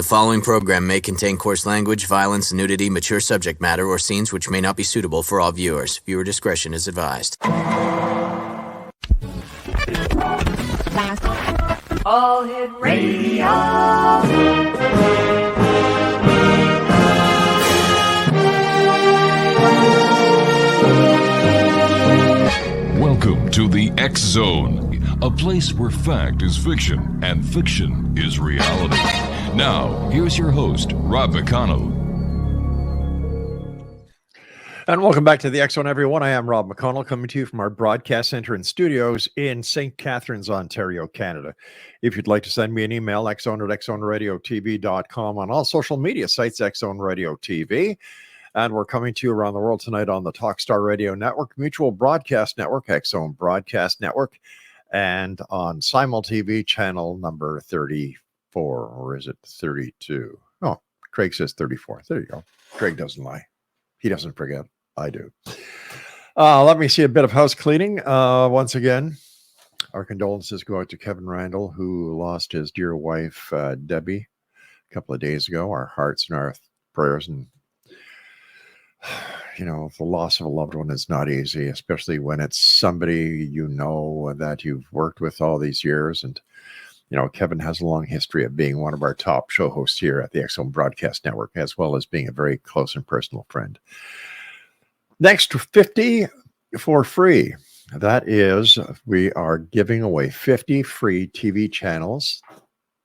The following program may contain coarse language, violence, nudity, mature subject matter, or scenes which may not be suitable for all viewers. Viewer discretion is advised. All Hit Radio. Welcome to the X Zone, a place where fact is fiction and fiction is reality. Now, here's your host, Rob McConnell. And welcome back to the X Zone, everyone. I am Rob McConnell, coming to you from our broadcast center and studios in St. Catharines, Ontario, Canada. If you'd like to send me an email, xzone@xzoneradiotv.com, on all social media sites, Xzone Radio TV. And we're coming to you around the world tonight on the Talkstar Radio Network, Mutual Broadcast Network, X-Zone Broadcast Network, and on Simul TV channel number 34, or is it 32? Oh, Craig says 34. There you go. Craig doesn't lie. He doesn't forget. I do. Let me see a bit of house cleaning. Once again, our condolences go out to Kevin Randall, who lost his dear wife, Debbie, a couple of days ago. Our hearts and our prayers, and you know, the loss of a loved one is not easy, especially when it's somebody you know that you've worked with all these years. And, you know, Kevin has a long history of being one of our top show hosts here at the X-Zone Broadcast Network, as well as being a very close and personal friend. Next, 50 for free. That is, we are giving away 50 free TV channels.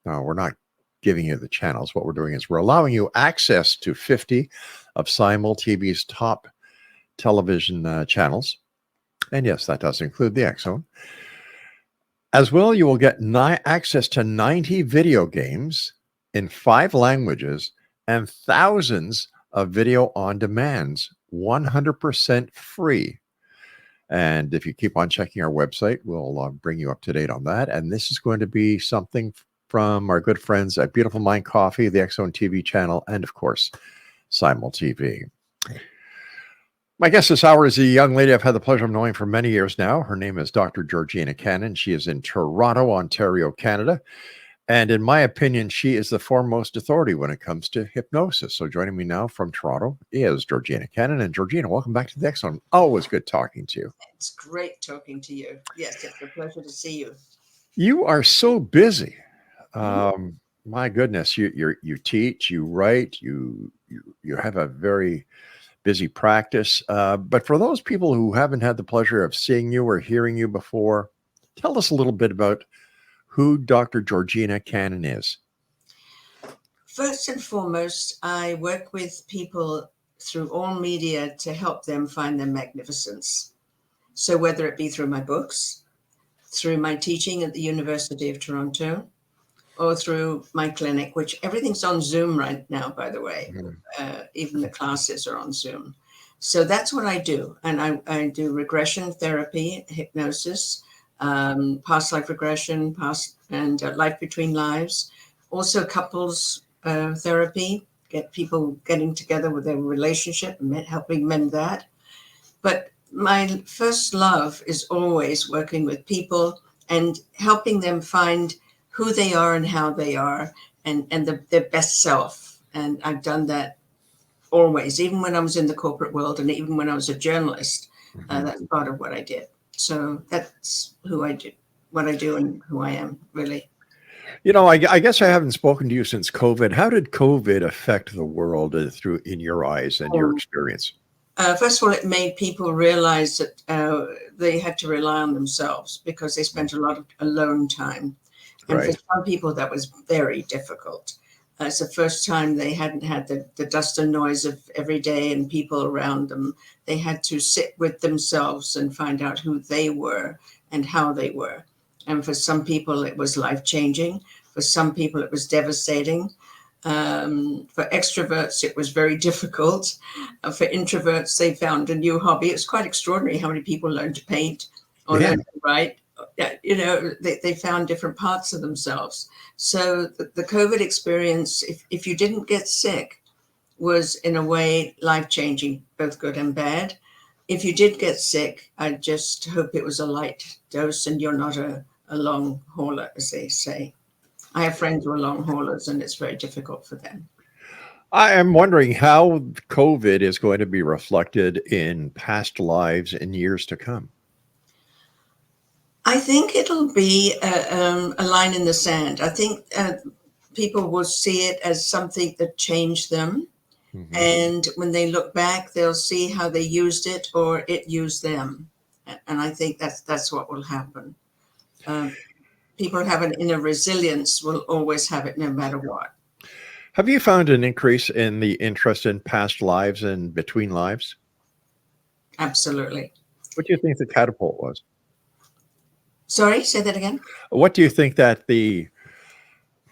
No, we're not giving you the channels. What we're doing is we're allowing you access to 50 of Simul TV's top television channels. And yes, that does include the X-Zone. As well, you will get access to 90 video games in 5 languages and thousands of video on demands, 100% free. And if you keep on checking our website, we'll bring you up to date on that. And this is going to be something from our good friends at Beautiful Mind Coffee, the X-Zone TV channel, and of course, Simul TV. My guest this hour is a young lady I've had the pleasure of knowing for many years now. Her name is Dr. Georgina Cannon. She is in Toronto, Ontario, Canada. And in my opinion, she is the foremost authority when it comes to hypnosis. So joining me now from Toronto is Georgina Cannon. And Georgina, welcome back to the X-Zone. Always good talking to you. It's great talking to you. Yes, it's a pleasure to see you. You are so busy. My goodness, you teach, you write, you have a very busy practice. But for those people who haven't had the pleasure of seeing you or hearing you before, tell us a little bit about who Dr. Georgina Cannon is. First and foremost, I work with people through all media to help them find their magnificence. So whether it be through my books, through my teaching at the University of Toronto, or through my clinic, which everything's on Zoom right now, by the way. Even the classes are on Zoom. So that's what I do. And I do regression therapy, hypnosis, past life regression, life between lives. Also couples therapy, get people getting together with their relationship and helping mend that. But my first love is always working with people and helping them find who they are and how they are and their best self. And I've done that always, even when I was in the corporate world and even when I was a journalist. That's part of what I did. So that's who I do, what I do and who I am, really. You know, I guess I haven't spoken to you since COVID. How did COVID affect the world in your eyes and your experience? First of all, it made people realize that they had to rely on themselves because they spent a lot of alone time. And for some people, that was very difficult. It's the first time they hadn't had the dust and noise of every day and people around them. They had to sit with themselves and find out who they were and how they were. And for some people, it was life-changing. For some people, it was devastating. For extroverts, it was very difficult. For introverts, they found a new hobby. It's quite extraordinary how many people learn to paint or learn to write. You know, they found different parts of themselves. So the COVID experience, if you didn't get sick, was in a way life-changing, both good and bad. If you did get sick, I just hope it was a light dose and you're not a long hauler, as they say. I have friends who are long haulers, and it's very difficult for them. I am wondering how COVID is going to be reflected in past lives in years to come. I think it'll be a line in the sand. I think people will see it as something that changed them. Mhm. And when they look back, they'll see how they used it or it used them. And I think that's what will happen. People have an inner resilience, will always have it no matter what. Have you found an increase in the interest in past lives and between lives? Absolutely. What do you think the catapult was? Sorry, say that again. What do you think that the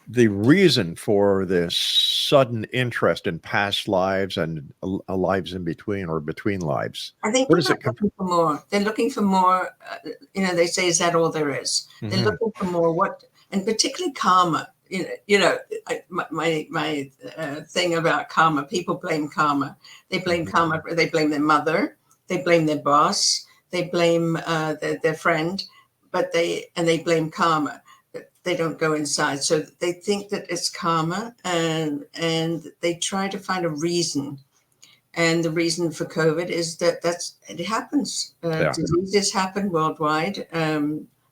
reason for this sudden interest in past lives and lives in between or between lives? I think Where does people it come are looking for more. They're looking for more. They say, "Is that all there is?" from? They're looking for more. What, and particularly karma. My thing about karma. People blame karma. They blame karma. They blame their mother. They blame their boss. They blame their friend, but they blame karma. They don't go inside, so they think that it's karma, and they try to find a reason. And the reason for COVID is that it happens. Yeah. Diseases happen worldwide.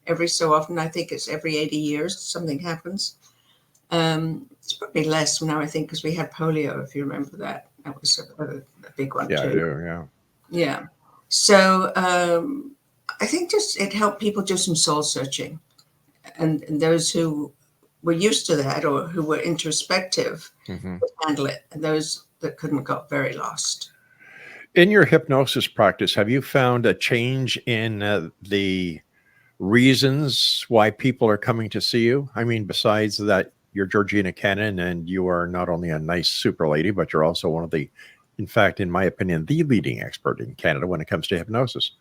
Every so often, I think it's every 80 years, something happens. It's probably less now, I think, because we had polio, if you remember that. That was a big one, Yeah, too. I do. Yeah. Yeah. So I think just it helped people do some soul searching. And those who were used to that or who were introspective Mhm. could handle it. And those that couldn't got very lost. In your hypnosis practice, have you found a change in the reasons why people are coming to see you? I mean, besides that, you're Georgina Cannon, and you are not only a nice super lady, but you're also one of the, in fact, in my opinion, the leading expert in Canada when it comes to hypnosis.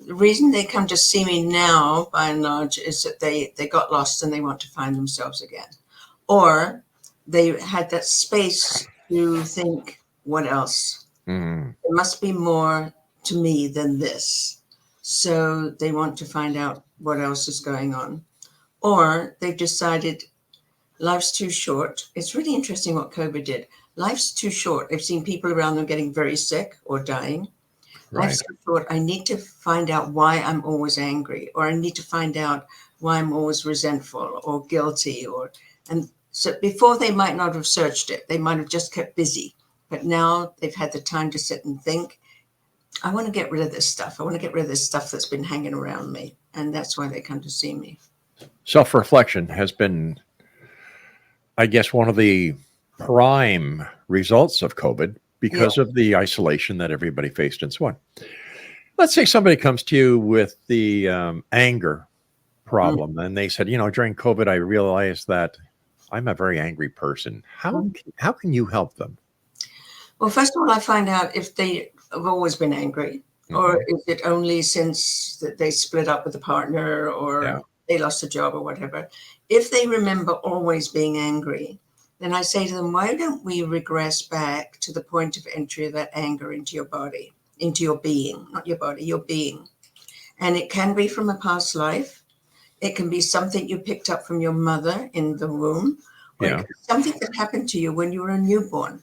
The reason they come to see me now, by and large, is that they got lost and they want to find themselves again. Or they had that space to think, what else? Mm. There must be more to me than this. So they want to find out what else is going on. Or they've decided life's too short. It's really interesting what COVID did. Life's too short. I've seen people around them getting very sick or dying. Right. Life's too short. I need to find out why I'm always angry, or I need to find out why I'm always resentful or guilty. And so before they might not have searched it. They might have just kept busy. But now they've had the time to sit and think, I want to get rid of this stuff. I want to get rid of this stuff that's been hanging around me. And that's why they come to see me. Self-reflection has been, I guess, one of the prime results of COVID because of the isolation that everybody faced and so on. Let's say somebody comes to you with the anger problem, and they said, during COVID, I realized that I'm a very angry person. How can you help them? Well, first of all, I find out if they have always been angry, or is it only since that they split up with a partner or they lost a job or whatever. If they remember always being angry, then I say to them, why don't we regress back to the point of entry of that anger into your body, into your being, not your body, your being. And it can be from a past life. It can be something you picked up from your mother in the womb, or it can be something that happened to you when you were a newborn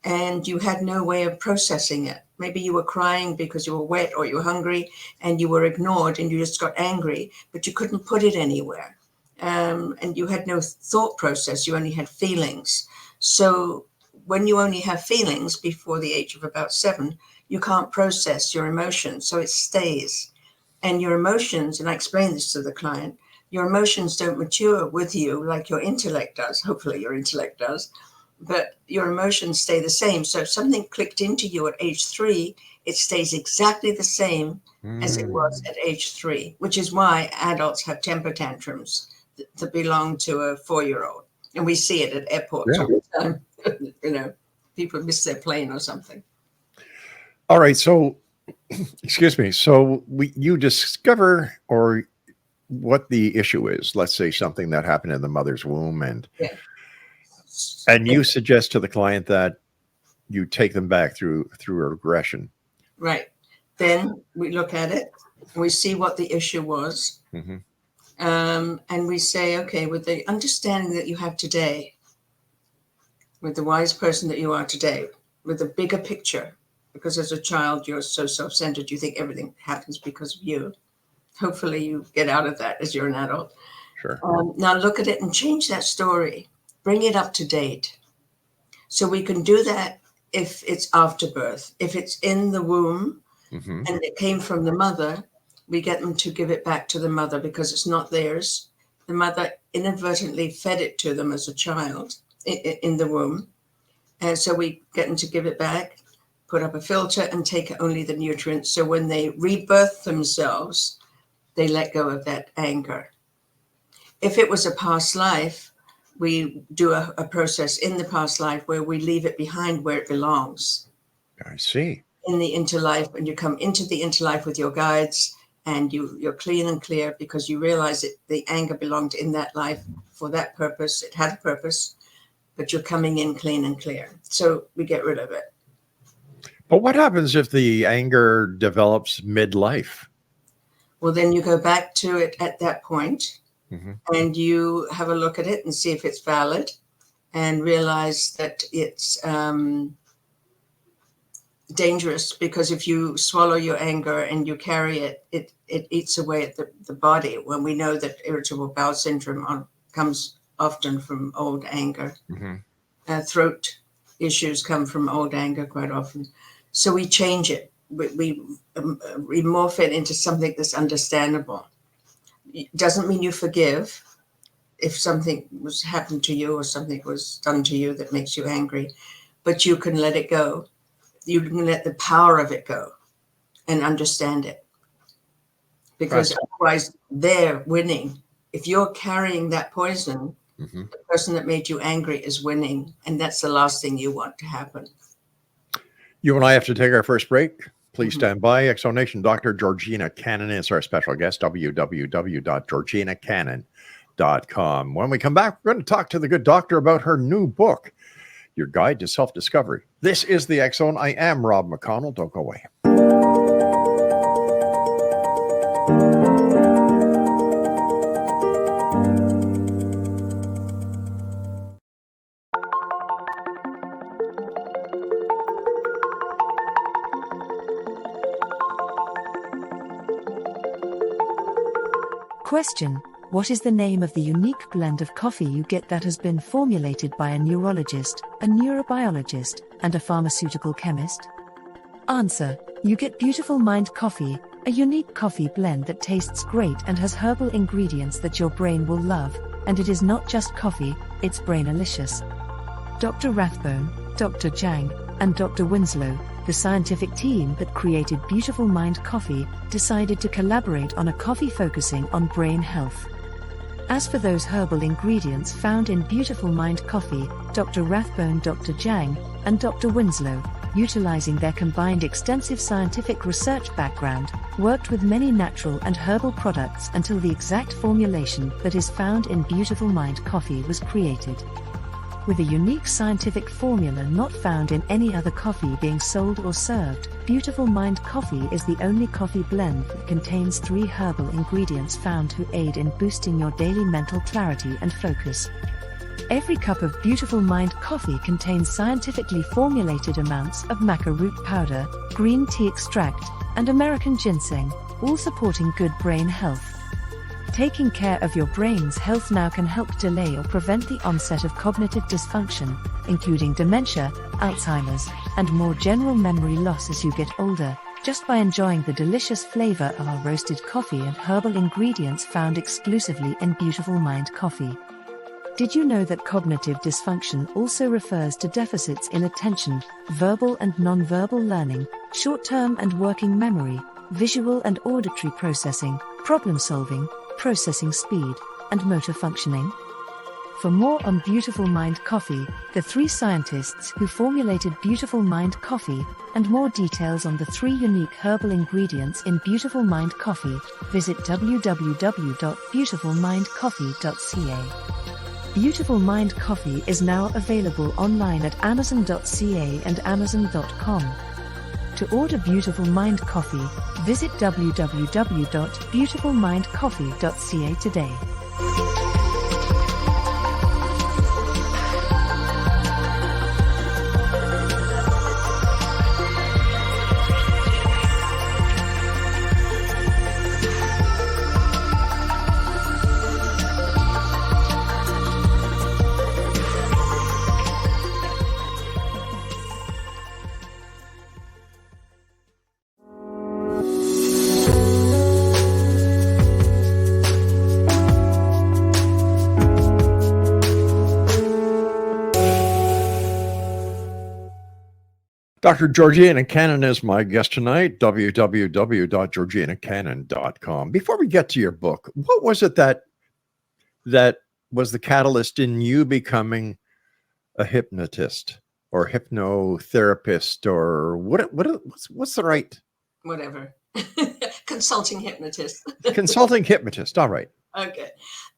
and you had no way of processing it. Maybe you were crying because you were wet or you were hungry and you were ignored and you just got angry, but you couldn't put it anywhere. And you had no thought process, you only had feelings. So when you only have feelings before the age of about 7, you can't process your emotions, so it stays. And your emotions, and I explain this to the client, your emotions don't mature with you like your intellect does. Hopefully your intellect does, but your emotions stay the same. So if something clicked into you at age 3, it stays exactly the same as it was at age 3, which is why adults have temper tantrums that belong to a 4-year-old. And we see it at airports all the time. People miss their plane or something. All right. So, excuse me. So you discover or what the issue is. Let's say something that happened in the mother's womb, and you suggest to the client that you take them back through a regression. Right. Then we look at it. We see what the issue was. And we say, okay, with the understanding that you have today, with the wise person that you are today, with the bigger picture, because as a child, you're so self-centered, you think everything happens because of you. Hopefully you get out of that as you're an adult. Sure. Now look at it and change that story. Bring it up to date. So we can do that if it's after birth. If it's in the womb and it came from the mother, we get them to give it back to the mother because it's not theirs. The mother inadvertently fed it to them as a child in the womb. And so we get them to give it back, put up a filter and take only the nutrients. So when they rebirth themselves, they let go of that anger. If it was a past life, we do a process in the past life where we leave it behind where it belongs. I see. In the interlife, and you come into the interlife with your guides, and you're clean and clear because you realize that the anger belonged in that life for that purpose. It had a purpose, but you're coming in clean and clear. So we get rid of it. But what happens if the anger develops midlife? Well, then you go back to it at that point, and you have a look at it and see if it's valid and realize that it's dangerous, because if you swallow your anger and you carry it, it eats away at the body. When we know that irritable bowel syndrome comes often from old anger. Throat issues come from old anger quite often. So we change it. We morph it into something that's understandable. It doesn't mean you forgive if something was happened to you or something was done to you that makes you angry, but you can let it go. You can let the power of it go and understand it, because otherwise they're winning. If you're carrying that poison, the person that made you angry is winning, and that's the last thing you want to happen. You and I have to take our first break. Please stand by. Exonation Dr. Georgina Cannon is our special guest, www.georginacannon.com. When we come back, we're going to talk to the good doctor about her new book, Your Guide to Self-Discovery. This is the X Zone. I am Rob McConnell. Don't go away. Question: what is the name of the unique blend of coffee you get that has been formulated by a neurologist, a neurobiologist, and a pharmaceutical chemist? Answer: you get Beautiful Mind Coffee, a unique coffee blend that tastes great and has herbal ingredients that your brain will love, and it is not just coffee, it's brainalicious. Dr. Rathbone, Dr. Jang, and Dr. Winslow, the scientific team that created Beautiful Mind Coffee, decided to collaborate on a coffee focusing on brain health. As for those herbal ingredients found in Beautiful Mind Coffee, Dr. Rathbone, Dr. Jang, and Dr. Winslow, utilizing their combined extensive scientific research background, worked with many natural and herbal products until the exact formulation that is found in Beautiful Mind Coffee was created. With a unique scientific formula not found in any other coffee being sold or served, Beautiful Mind Coffee is the only coffee blend that contains 3 herbal ingredients found to aid in boosting your daily mental clarity and focus. Every cup of Beautiful Mind Coffee contains scientifically formulated amounts of maca root powder, green tea extract, and American ginseng, all supporting good brain health. Taking care of your brain's health now can help delay or prevent the onset of cognitive dysfunction, including dementia, Alzheimer's, and more general memory loss as you get older, just by enjoying the delicious flavor of our roasted coffee and herbal ingredients found exclusively in Beautiful Mind Coffee. Did you know that cognitive dysfunction also refers to deficits in attention, verbal and non-verbal learning, short-term and working memory, visual and auditory processing, problem-solving, processing speed, and motor functioning? For more on Beautiful Mind Coffee, the 3 scientists who formulated Beautiful Mind Coffee, and more details on the 3 unique herbal ingredients in Beautiful Mind Coffee, visit www.beautifulmindcoffee.ca. Beautiful Mind Coffee is now available online at amazon.ca and amazon.com. To order Beautiful Mind Coffee, visit www.beautifulmindcoffee.ca today. Dr. Georgina Cannon is my guest tonight, www.georginacannon.com. Before we get to your book, what was it that was the catalyst in you becoming a hypnotist or hypnotherapist, or what's the right? Whatever. Consulting hypnotist. Consulting hypnotist. All right. Okay.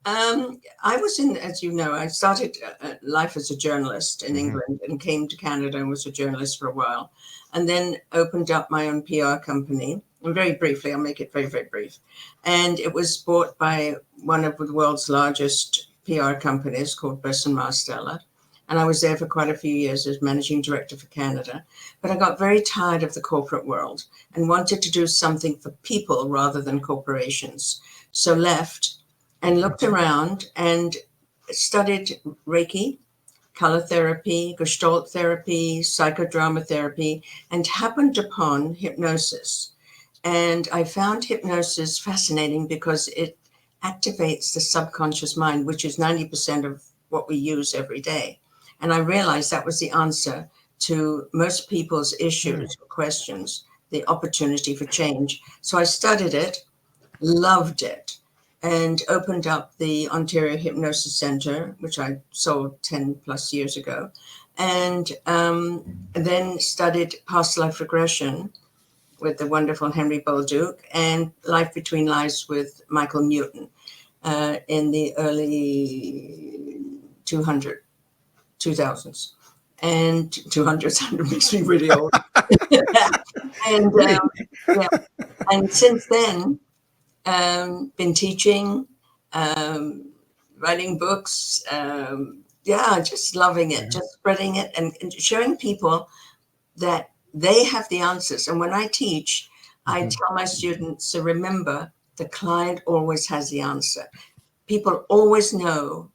I was as you know, I started life as a journalist in England and came to Canada and was a journalist for a while, and then opened up my own PR company. And very briefly, I'll make it very, very brief. And it was bought by one of the world's largest PR companies called Burson Marsteller. And I was there for quite a few years as managing director for Canada. But I got very tired of the corporate world and wanted to do something for people rather than corporations. So left and looked around and studied Reiki, color therapy, Gestalt therapy, psychodrama therapy, and happened upon hypnosis. And I found hypnosis fascinating because it activates the subconscious mind, which is 90% of what we use every day. And I realized that was the answer to most people's issues or questions, the opportunity for change. So I studied it, loved it, and opened up the Ontario Hypnosis Center, which I sold 10 plus years ago, and then studied past life regression with the wonderful Henry Bolduc and Life Between Lives with Michael Newton in the early 2000s. And 200s makes me really old. And since then, been teaching, writing books, just loving it, just spreading it and showing people that they have the answers. And when I teach, I tell my students, so remember, the client always has the answer. People always know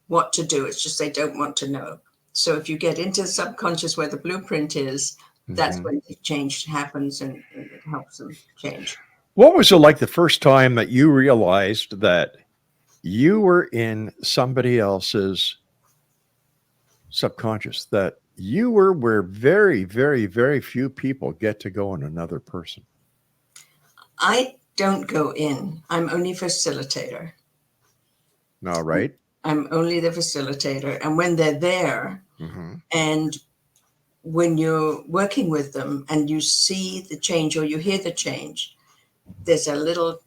what to do. It's just they don't want to know. So if you get into the subconscious where the blueprint is, that's when the change happens and it helps them change. What was it like the first time that you realized that you were in somebody else's subconscious, that you were where very, very, very few people get to go in another person? I don't go in. I'm only facilitator. All right. I'm only the facilitator. And when they're there and when you're working with them and you see the change or you hear the change, there's a little,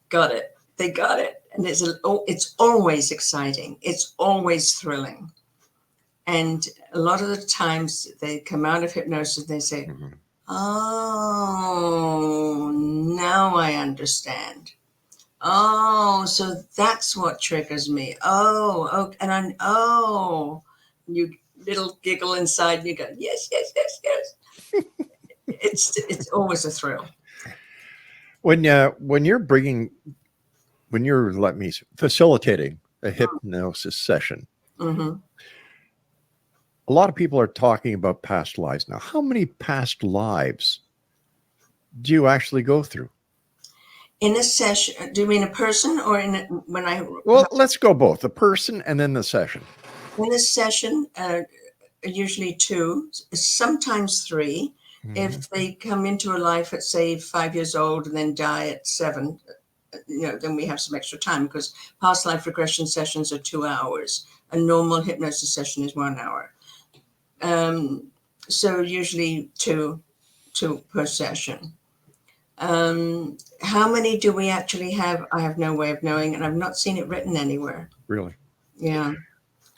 got it. They got it. And it's always exciting. It's always thrilling. And a lot of the times they come out of hypnosis and they say, oh, now I understand. Oh, so that's what triggers me. Oh, and you little giggle inside and you go, yes. It's always a thrill. When you're facilitating a hypnosis session, a lot of people are talking about past lives now. How many past lives do you actually go through? In a session, do you mean a person or Well, let's go both, the person and then the session. In a session, usually 2, sometimes 3. If they come into a life at, say, 5 years old and then die at 7, then we have some extra time because past life regression sessions are 2 hours. A normal hypnosis session is 1 hour. So usually 2 per session. How many do we actually have? I have no way of knowing, and I've not seen it written anywhere. Really? Yeah.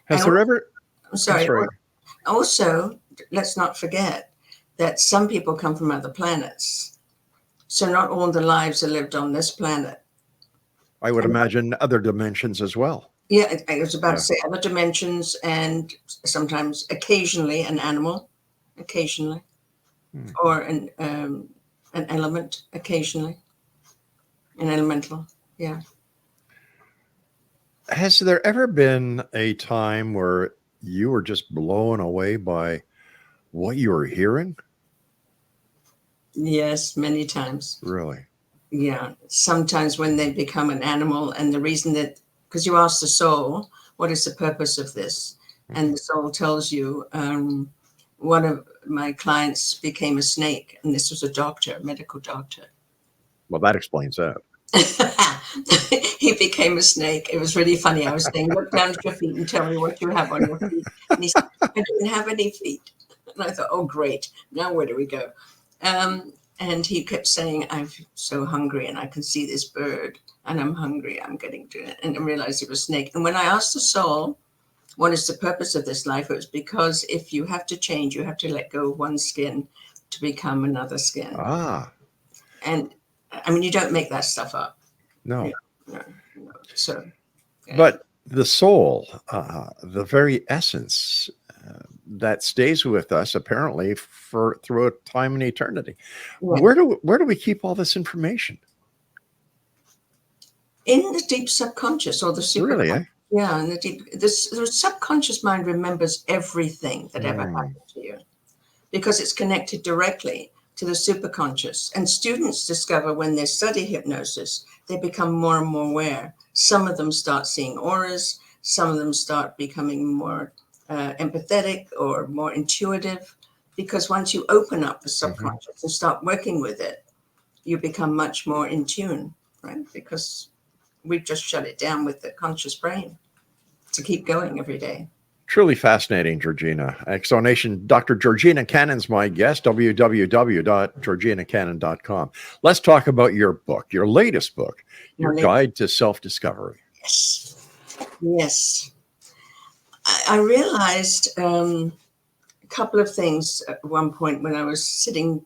Has there ever? I'm sorry. Also, let's not forget that some people come from other planets. So not all the lives are lived on this planet. I would imagine other dimensions as well. Yeah, I was about to say other dimensions, and sometimes occasionally an animal, occasionally, or an element, occasionally, an elemental. Yeah. Has there ever been a time where you were just blown away by what you were hearing? Yes, many times. Really? Yeah. Sometimes when they become an animal, and the reason that, because you ask the soul, what is the purpose of this? And the soul tells you, one of my clients became a snake, and this was a doctor, a medical doctor. Well, that explains that. He became a snake. It was really funny. I was saying, look down at your feet and tell me what you have on your feet. And he said, I didn't have any feet. And I thought, oh, great. Now where do we go? And he kept saying, I'm so hungry and I can see this bird and I'm hungry. I'm getting to it. And I realized it was a snake. And when I asked the soul, what is the purpose of this life? It was because if you have to change, you have to let go of one skin to become another skin. Ah. And I mean, you don't make that stuff up. No. No. So, yeah. But the soul, the very essence that stays with us apparently for through time and eternity. Yeah. Where do we keep all this information? In the deep subconscious or the super. Really? Eh? Yeah, in the deep. The subconscious mind remembers everything that ever happened to you because it's connected directly to the superconscious. And students discover when they study hypnosis, they become more and more aware. Some of them start seeing auras. Some of them start becoming more empathetic or more intuitive, because once you open up the subconscious and start working with it, you become much more in tune, right? Because we've just shut it down with the conscious brain to keep going every day. Truly fascinating, Georgina. Exonation. Dr. Georgina Cannon's my guest, www.georginacannon.com. Let's talk about your book, your latest book, Your Guide to Self-Discovery. Yes. I realized a couple of things at one point when I was sitting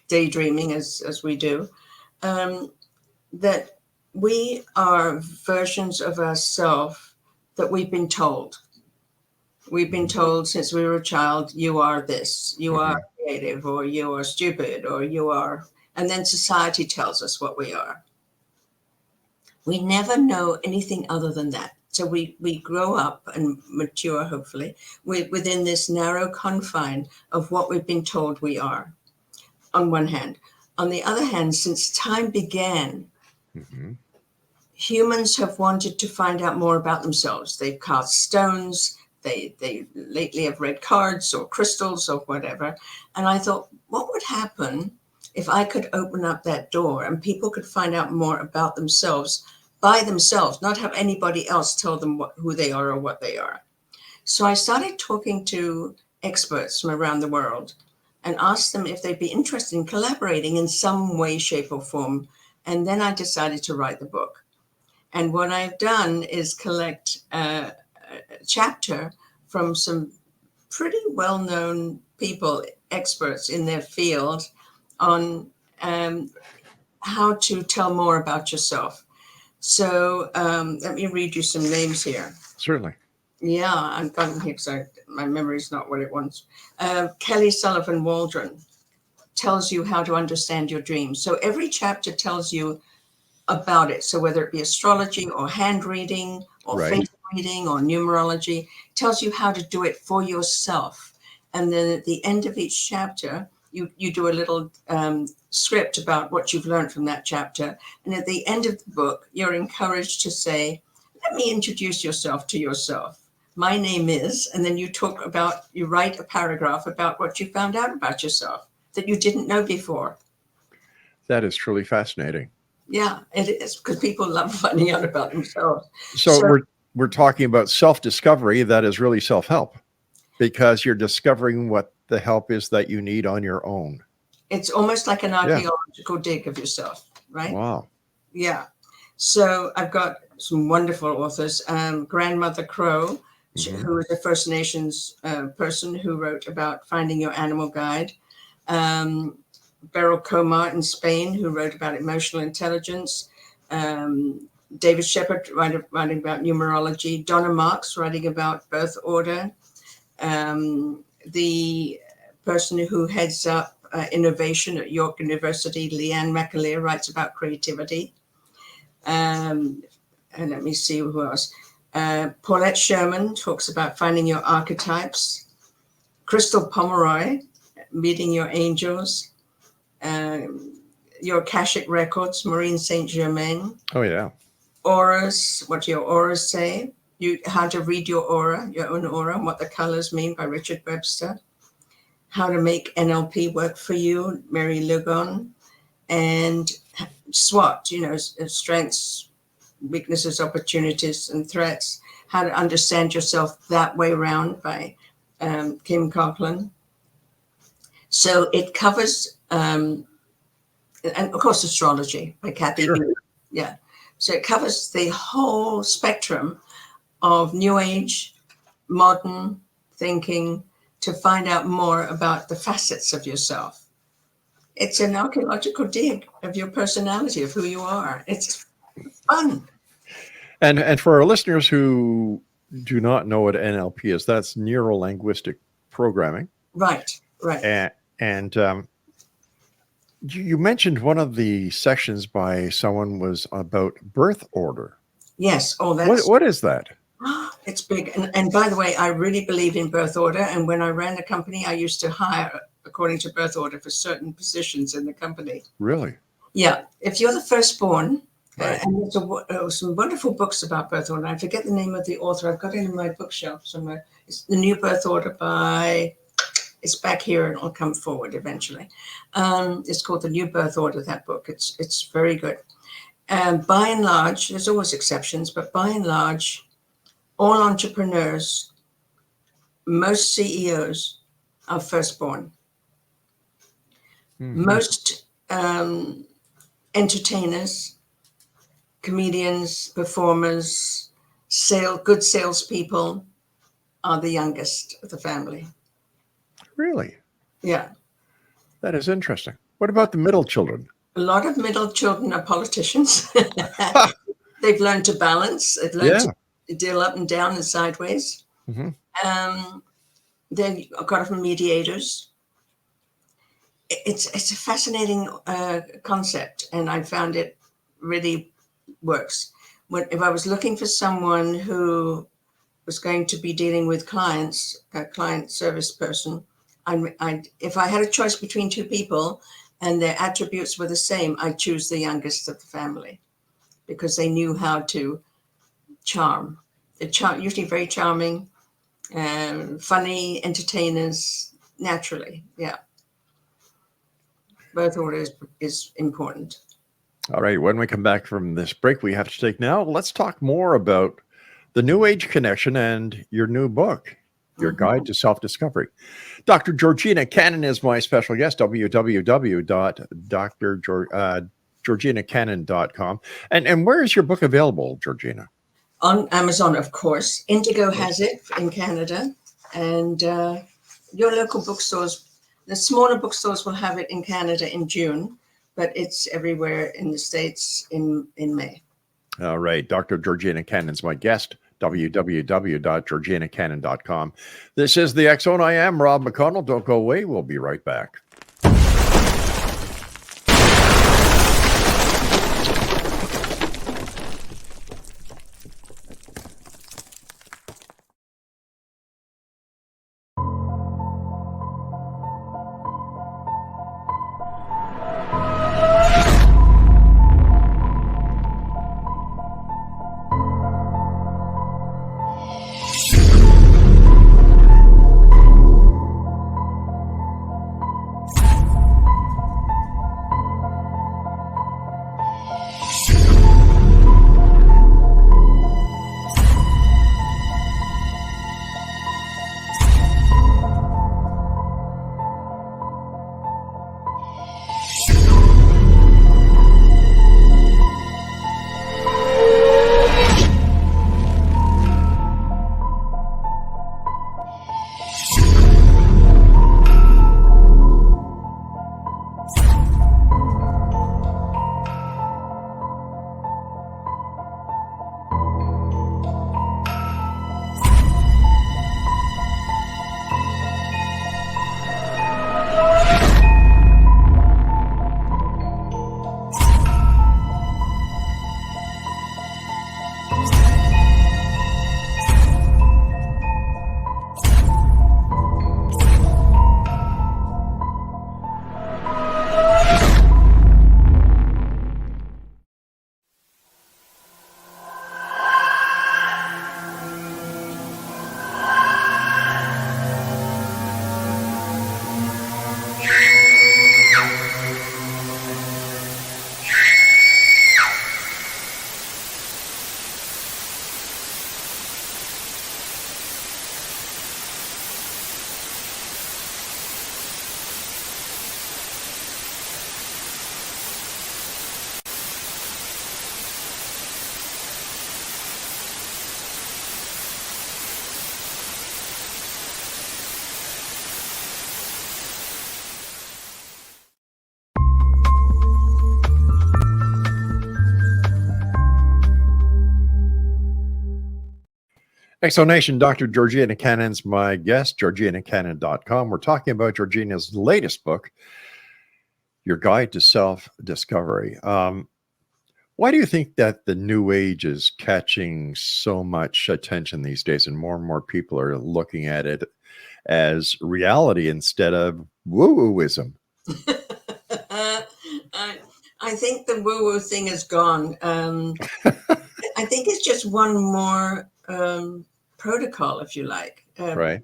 daydreaming, as we do, that we are versions of ourselves that we've been told. We've been told since we were a child, you are this, you are creative, or you are stupid, or you are, and then society tells us what we are. We never know anything other than that. So we grow up and mature, hopefully, within this narrow confine of what we've been told we are, on one hand. On the other hand, since time began, humans have wanted to find out more about themselves. They've cast stones. They lately have read cards or crystals or whatever. And I thought, what would happen if I could open up that door and people could find out more about themselves by themselves, not have anybody else tell them who they are or what they are? So I started talking to experts from around the world and asked them if they'd be interested in collaborating in some way, shape, or form. And then I decided to write the book. And what I've done is collect a chapter from some pretty well-known people, experts in their field, on how to tell more about yourself. So let me read you some names here. Certainly. Yeah, I'm going here because my memory is not what it wants. Kelly Sullivan Waldron tells you how to understand your dreams. So every chapter tells you about it. So whether it be astrology or hand reading or face reading or numerology, tells you how to do it for yourself. And then at the end of each chapter, you do a little script about what you've learned from that chapter. And at the end of the book, you're encouraged to say, let me introduce yourself to yourself. My name is, and then you write a paragraph about what you found out about yourself that you didn't know before. That is truly fascinating. Yeah, it is, because people love finding out about themselves. So we're talking about self-discovery that is really self-help, because you're discovering what the help is that you need on your own. It's almost like an archaeological dig of yourself, right? Wow. Yeah. So I've got some wonderful authors. Grandmother Crow, who is a First Nations person who wrote about finding your animal guide. Beryl Comar in Spain, who wrote about emotional intelligence. David Shepard writing about numerology. Donna Marks writing about birth order. The person who heads up innovation at York University, Leanne McAleer, writes about creativity. And let me see who else. Paulette Sherman talks about finding your archetypes. Crystal Pomeroy, meeting your angels. Your Akashic records, Maureen St. Germain. Oh, yeah. Auras, what your auras say. How to read your aura, your own aura, and what the colors mean by Richard Webster. How to make NLP work for you, Mary Lugon. And SWOT, strengths, weaknesses, opportunities, and threats. How to understand yourself that way round by Kim Coughlin. So it covers, and of course, astrology by Kathy. Sure. Yeah. So it covers the whole spectrum of New Age, modern thinking to find out more about the facets of yourself. It's an archaeological dig of your personality, of who you are. It's fun. And for our listeners who do not know what NLP is, that's neuro-linguistic programming. Right. And you mentioned one of the sessions by someone was about birth order. Yes. Oh, that's what is that? It's big. And by the way, I really believe in birth order. And when I ran the company, I used to hire according to birth order for certain positions in the company. Really? Yeah. If you're the firstborn, right. And there's some wonderful books about birth order. I forget the name of the author. I've got it in my bookshelf somewhere. It's The New Birth Order it's back here and it'll come forward eventually. It's called The New Birth Order, that book. It's very good. By and large, there's always exceptions, but by and large, all entrepreneurs, most CEOs are firstborn. Mm-hmm. Most entertainers, comedians, performers, good salespeople are the youngest of the family. Really? Yeah. That is interesting. What about the middle children? A lot of middle children are politicians. They've learned to balance. They've learned to deal up and down and sideways. Mm-hmm. They've got from mediators. It's a fascinating concept, and I found it really works. If I was looking for someone who was going to be dealing with clients, a client service person, if I had a choice between two people and their attributes were the same, I'd choose the youngest of the family because they knew how to charm. They're usually very charming, funny, entertainers, naturally. Yeah. Birth order is important. All right. When we come back from this break we have to take now, let's talk more about the New Age connection and your new book, Your Guide to Self-Discovery. Dr. Georgina Cannon is my special guest, www.drgeorginacannon.com. And where is your book available, Georgina? On Amazon, of course. Indigo has it in Canada. And your local bookstores, the smaller bookstores will have it in Canada in June, but it's everywhere in the States in May. All right. Dr. Georgina Cannon's my guest. www.georginacannon.com. This is the X Zone. I am Rob McConnell. Don't go away. We'll be right back. Exonation, Dr. Georgina Cannon's my guest, georginacannon.com. We're talking about Georgina's latest book, Your Guide to Self-Discovery. Why do you think that the New Age is catching so much attention these days, and more people are looking at it as reality instead of woo-wooism? I think the woo-woo thing is gone. I think it's just one more protocol, if you like. Right.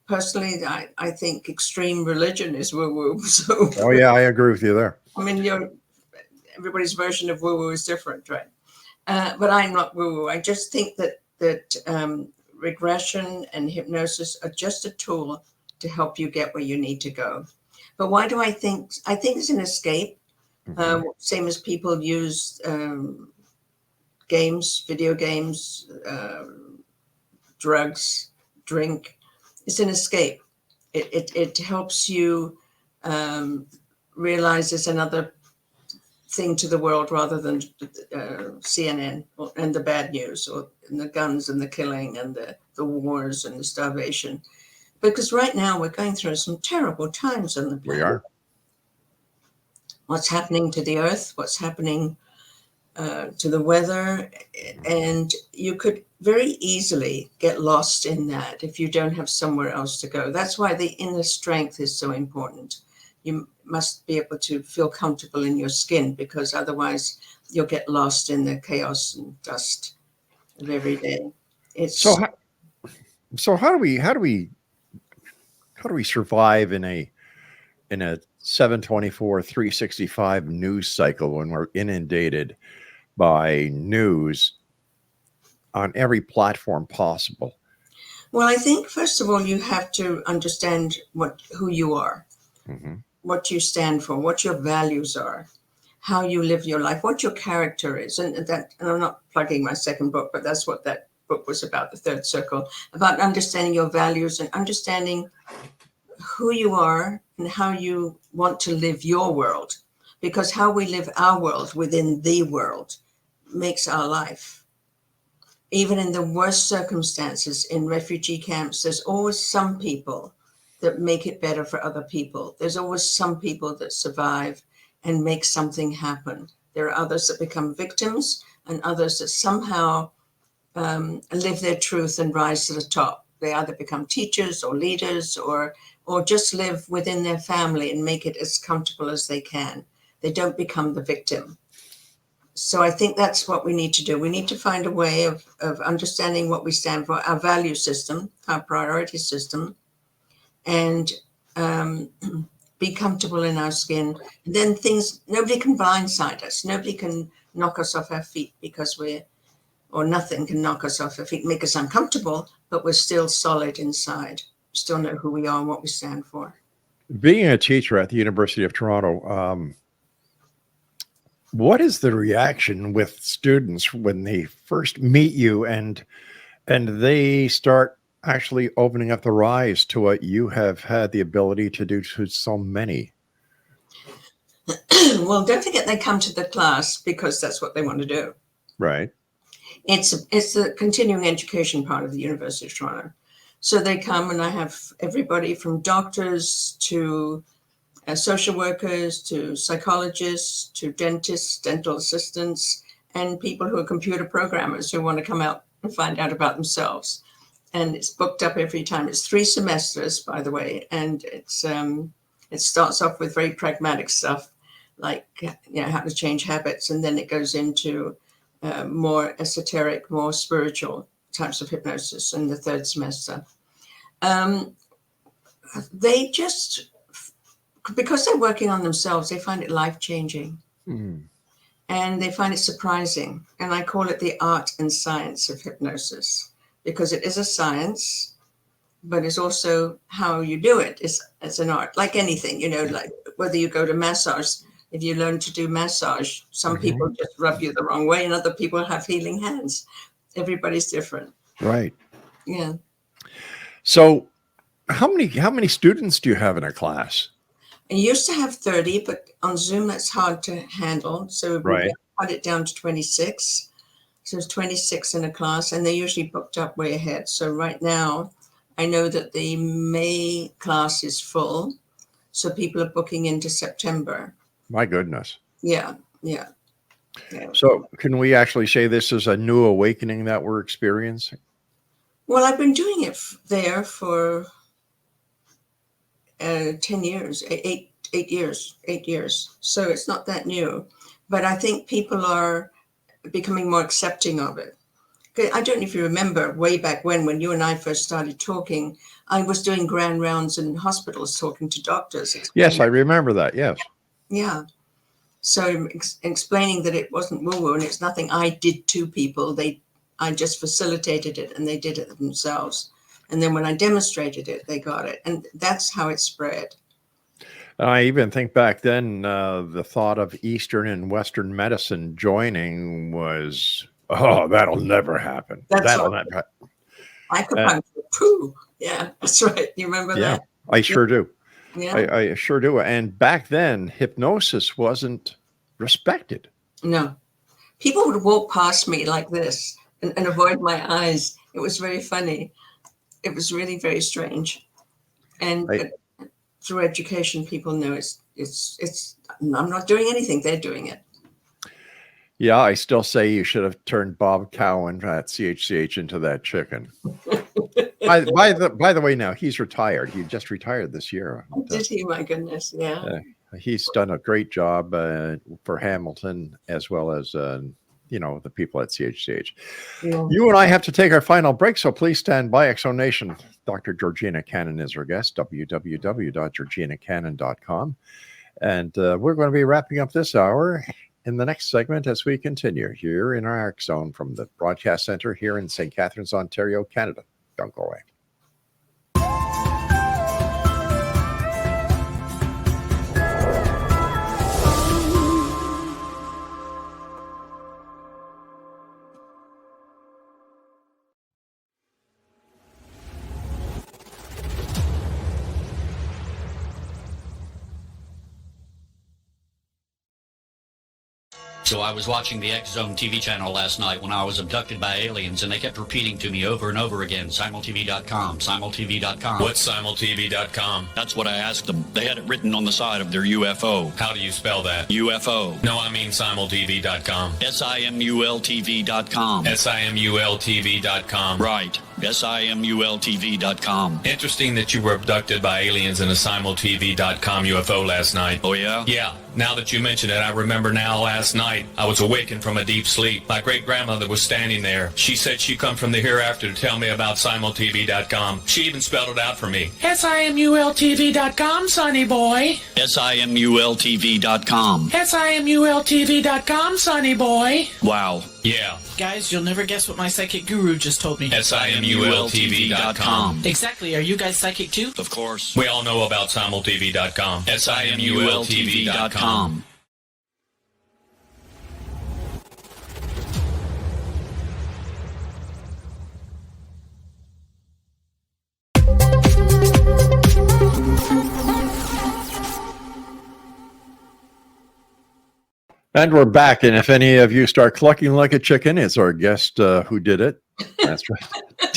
Personally, I think extreme religion is woo-woo. So, Oh, yeah, I agree with you there. I mean, everybody's version of woo-woo is different, right? But I'm not woo-woo. I just think that regression and hypnosis are just a tool to help you get where you need to go. But why do I think it's an escape? Same as people use games, video games, drugs, drink. It's an escape. It helps you realize there's another thing to the world rather than CNN and the bad news, or the guns and the killing and the wars and the starvation. Because right now we're going through some terrible times on the planet. We are. What's happening to the earth, what's happening to the weather, and you could very easily get lost in that if you don't have somewhere else to go. That's why the inner strength is so important. You must be able to feel comfortable in your skin, because otherwise you'll get lost in the chaos and dust of every day. So how do we survive in a 724 365 news cycle when we're inundated by news on every platform possible? Well, I think first of all you have to understand who you are, what you stand for, what your values are, how you live your life, what your character is, and I'm not plugging my second book, but that's what that book was about, The Third Circle, about understanding your values and understanding who you are and how you want to live your world, because how we live our world within the world makes our life. Even in the worst circumstances in refugee camps, there's always some people that make it better for other people. There's always some people that survive and make something happen. There are others that become victims and others that somehow live their truth and rise to the top. They either become teachers or leaders or just live within their family and make it as comfortable as they can. They don't become the victim. So I think that's what we need to do. We need to find a way of understanding what we stand for, our value system, our priority system, and be comfortable in our skin. And then nobody can blindside us. Nobody can knock us off our feet nothing can knock us off our feet, make us uncomfortable, but we're still solid inside. We still know who we are and what we stand for. Being a teacher at the University of Toronto, what is the reaction with students when they first meet you and they start actually opening up their eyes to what you have had the ability to do to so many? Well, don't forget they come to the class because that's what they want to do. Right. It's the continuing education part of the University of Toronto. So they come, and I have everybody from doctors to social workers to psychologists to dentists, dental assistants, and people who are computer programmers who want to come out and find out about themselves. And it's booked up every time. It's 3 semesters, by the way, and it starts off with very pragmatic stuff like how to change habits, and then it goes into more esoteric, more spiritual types of hypnosis in the 3rd semester. They just, because they're working on themselves, they find it life-changing. And they find it surprising. And I call it the art and science of hypnosis, because it is a science, but it's also how you do it. It's an art, like anything, like whether you go to massage. If you learn to do massage, some people just rub you the wrong way and other people have healing hands. Everybody's different. Right. Yeah. So how many students do you have in a class? I used to have 30, but on Zoom, that's hard to handle. So we cut it down to 26. So there's 26 in a class, and they're usually booked up way ahead. So right now, I know that the May class is full. So people are booking into September. My goodness. Yeah. So can we actually say this is a new awakening that we're experiencing? Well, I've been doing it there for 10 years, 8 years. So it's not that new. But I think people are becoming more accepting of it. I don't know if you remember way back when you and I first started talking, I was doing grand rounds in hospitals talking to doctors. Yes, I remember that. Yes. Yeah. So explaining that it wasn't woo-woo and it's nothing I did to people. I just facilitated it and they did it themselves. And then when I demonstrated it, they got it. And that's how it spread. I even think back then, the thought of Eastern and Western medicine joining was, oh, that'll never happen. That'll never happen. Acupuncture, poo. Yeah, that's right. You remember that? I sure do. Yeah. I sure do. And back then, hypnosis wasn't respected. No. People would walk past me like this and avoid my eyes. It was very funny. It was really very strange. And through education, people know it's I'm not doing anything. They're doing it. Yeah, I still say you should have turned Bob Cowan at CHCH into that chicken. by the way, now he's retired. He just retired this year. Did he? My goodness, yeah. He's done a great job for Hamilton as well as the people at CHCH. Yeah. You and I have to take our final break, so please stand by. Exo Nation. Dr. Georgina Cannon is our guest. www.georginacannon.com, and we're going to be wrapping up this hour in the next segment as we continue here in our X Zone from the Broadcast Center here in St. Catharines, Ontario, Canada. Don't go away. So I was watching the X Zone TV channel last night when I was abducted by aliens, and they kept repeating to me over and over again, simultv.com, simultv.com. What's simultv.com? That's what I asked them. They had it written on the side of their UFO. How do you spell that? UFO. No, I mean simultv.com. simultv.com. simultv.com. Right. simultv.com. Interesting that you were abducted by aliens in a simultv.com UFO last night. Oh, yeah? Yeah. Now that you mention it, I remember now last night I was awakened from a deep sleep. My great-grandmother was standing there. She said she come from the hereafter to tell me about simultv.com. She even spelled it out for me. simultv.com, sonny boy. simultv.com. simultv.com, sonny boy. Wow. Yeah. Guys, you'll never guess what my psychic guru just told me. simultv.com. Exactly. Are you guys psychic too? Of course. We all know about simultv.com. simultv.com. And we're back. And if any of you start clucking like a chicken, it's our guest who did it. That's right.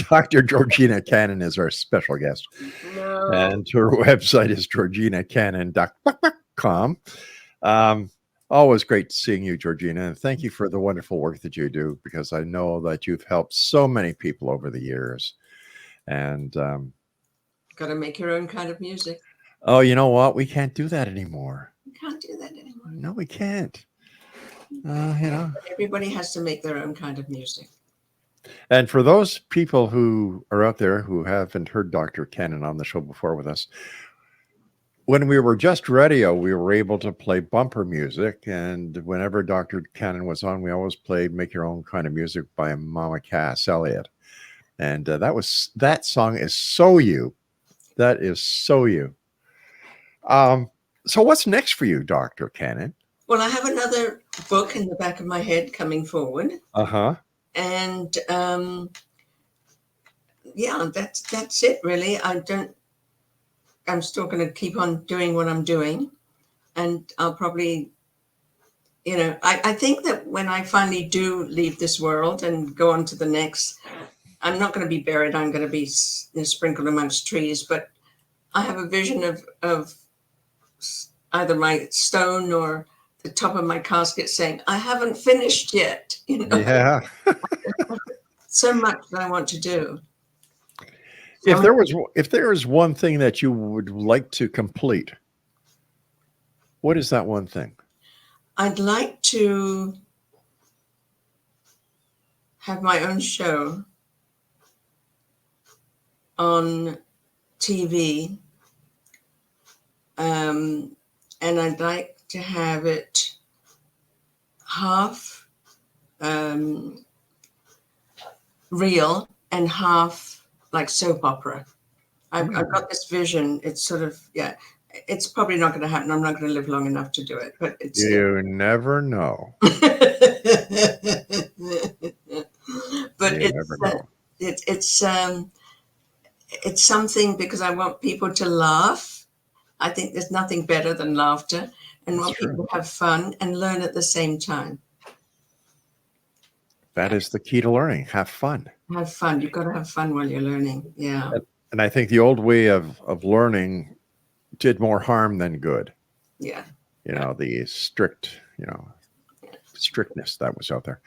Dr. Georgina Cannon is our special guest. No. And her website is georginacannon.com. Always great seeing you, Georgina. And thank you for the wonderful work that you do, because I know that you've helped so many people over the years. And got to make your own kind of music. Oh, you know what? We can't do that anymore. We can't do that anymore. No, we can't. Everybody has to make their own kind of music. And for those people who are out there who haven't heard Dr. Cannon on the show before with us, when we were just radio, we were able to play bumper music. And whenever Dr. Cannon was on, we always played Make Your Own Kind of Music by Mama Cass Elliott. And that song is so you. That is so you. So what's next for you, Dr. Cannon? Well, I have another book in the back of my head coming forward. Uh-huh. And that's it really. I'm still going to keep on doing what I'm doing, and I'll probably you know, I think that when I finally do leave this world and go on to the next, I'm not going to be buried. I'm going to be sprinkled amongst trees. But I have a vision of either my stone or the top of my casket saying, I haven't finished yet. You know? Yeah. So much that I want to do. If there was one thing that you would like to complete, what is that one thing? I'd like to have my own show on TV, and I'd like to have it half real and half like soap opera. I've got this vision. It's sort of, yeah, it's probably not going to happen. I'm not going to live long enough to do it, but it's. You never know. But You never know. It's something because I want people to laugh. I think there's nothing better than laughter, and want people to have fun and learn at the same time. That is the key to learning. Have fun. Have fun. You've got to have fun while you're learning. Yeah. And I think the old way of learning did more harm than good. Yeah. You know, the strictness that was out there.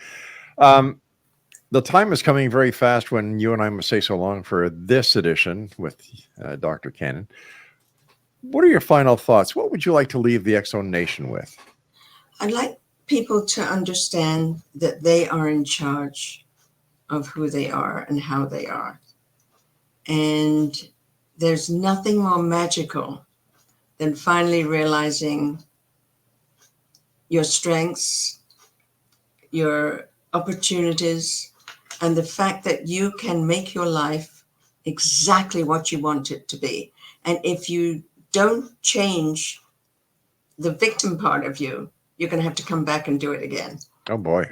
The time is coming very fast when you and I must say so long for this edition with Dr. Cannon. What are your final thoughts? What would you like to leave the X-Zone Nation with? I'd like people to understand that they are in charge of who they are and how they are. And there's nothing more magical than finally realizing your strengths, your opportunities, and the fact that you can make your life exactly what you want it to be. And if you don't change the victim part of you, you're going to have to come back and do it again. Oh, boy.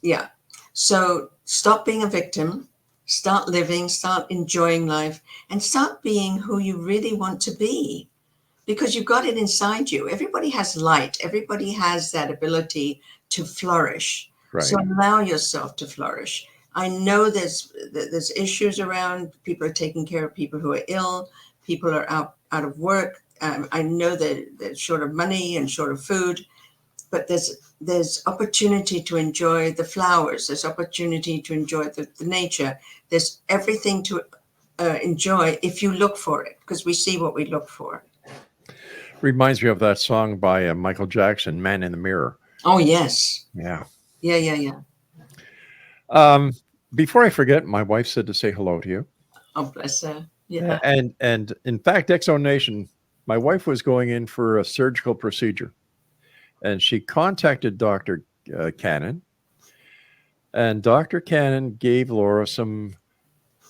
Yeah. So stop being a victim, start living, start enjoying life, and start being who you really want to be, because you've got it inside you. Everybody has light. Everybody has that ability to flourish. Right. So allow yourself to flourish. I know there's issues around. People are taking care of people who are ill. People are out of work. I know that they're short of money and short of food, but there's opportunity to enjoy the flowers. There's opportunity to enjoy the nature. There's everything to enjoy if you look for it, because we see what we look for. Reminds me of that song by Michael Jackson, Man in the Mirror. Oh, yes. Yeah. Yeah. Before I forget, my wife said to say hello to you. Oh, bless her. Yeah. And in fact, X-Zone Nation, my wife was going in for a surgical procedure, and she contacted Dr. Cannon, and Dr. Cannon gave Laura some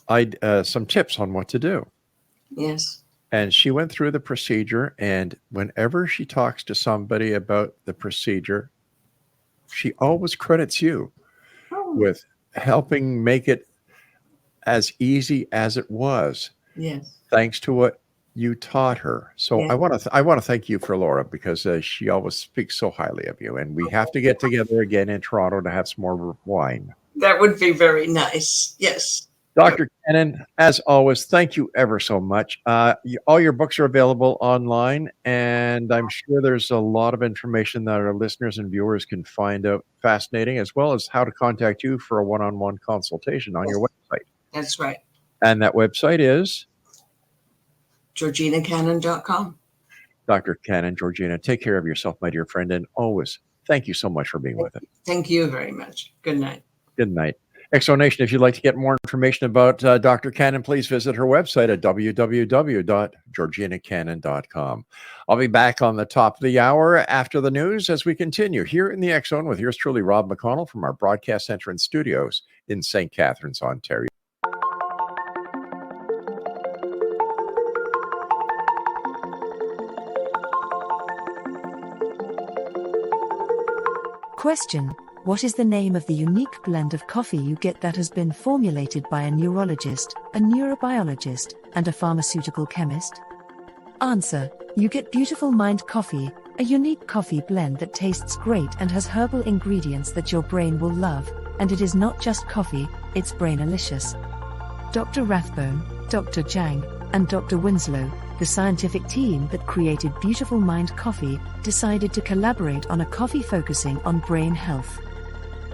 tips on what to do. Yes. And she went through the procedure, and whenever she talks to somebody about the procedure, she always credits you with helping make it as easy as it was. Yes. Thanks to what you taught her. So Yeah. I want to thank you for Laura, because she always speaks so highly of you, and we have to get together again in Toronto to have some more wine. That would be very nice. Yes. Dr. Cannon, as always, thank you ever so much. All your books are available online, and I'm sure there's a lot of information that our listeners and viewers can find out fascinating, as well as how to contact you for a one-on-one consultation on your website. That's right. And that website is? GeorginaCannon.com. Dr. Cannon, Georgina, take care of yourself, my dear friend, and always thank you so much for being with us. Thank you very much. Good night. Good night. X-Zone Nation, if you'd like to get more information about Dr. Cannon, please visit her website at www.georginacannon.com. I'll be back on the top of the hour after the news as we continue here in the X-Zone with yours truly, Rob McConnell, from our broadcast center and studios in St. Catharines, Ontario. Question: what is the name of the unique blend of coffee you get that has been formulated by a neurologist, a neurobiologist, and a pharmaceutical chemist? Answer: you get Beautiful Mind Coffee, A unique coffee blend that tastes great and has herbal ingredients that your brain will love, and it is not just coffee, it's brainalicious. Dr. Rathbone, Dr. Jang, and Dr. Winslow, the scientific team that created Beautiful Mind Coffee, decided to collaborate on a coffee focusing on brain health.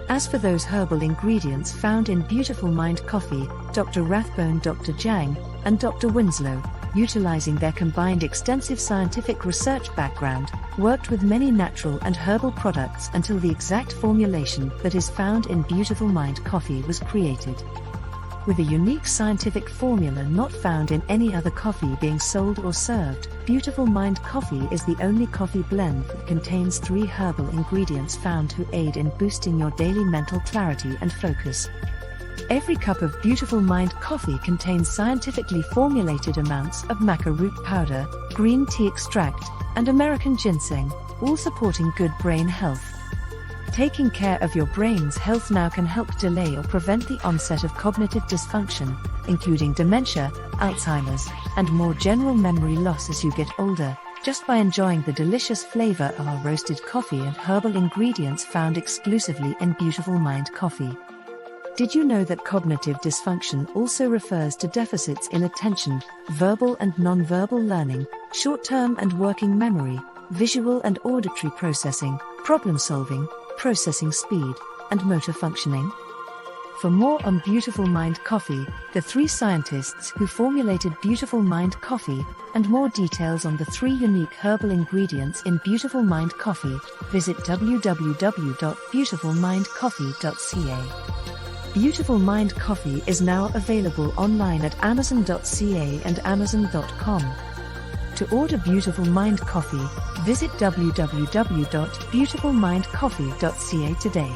As for those herbal ingredients found in Beautiful Mind Coffee, Dr. Rathbone, Dr. Jang, and Dr. Winslow, utilizing their combined extensive scientific research background, worked with many natural and herbal products until the exact formulation that is found in Beautiful Mind Coffee was created. With a unique scientific formula not found in any other coffee being sold or served, Beautiful Mind Coffee is the only coffee blend that contains 3 herbal ingredients found to aid in boosting your daily mental clarity and focus. Every cup of Beautiful Mind Coffee contains scientifically formulated amounts of maca root powder, green tea extract, and American ginseng, all supporting good brain health. Taking care of your brain's health now can help delay or prevent the onset of cognitive dysfunction, including dementia, Alzheimer's, and more general memory loss as you get older, just by enjoying the delicious flavor of our roasted coffee and herbal ingredients found exclusively in Beautiful Mind Coffee. Did you know that cognitive dysfunction also refers to deficits in attention, verbal and non-verbal learning, short-term and working memory, visual and auditory processing, problem-solving, processing speed, and motor functioning? For more on Beautiful Mind Coffee, the 3 scientists who formulated Beautiful Mind Coffee, and more details on the 3 unique herbal ingredients in Beautiful Mind Coffee, visit www.beautifulmindcoffee.ca. Beautiful Mind Coffee is now available online at amazon.ca and amazon.com. To order Beautiful Mind Coffee, visit www.beautifulmindcoffee.ca today.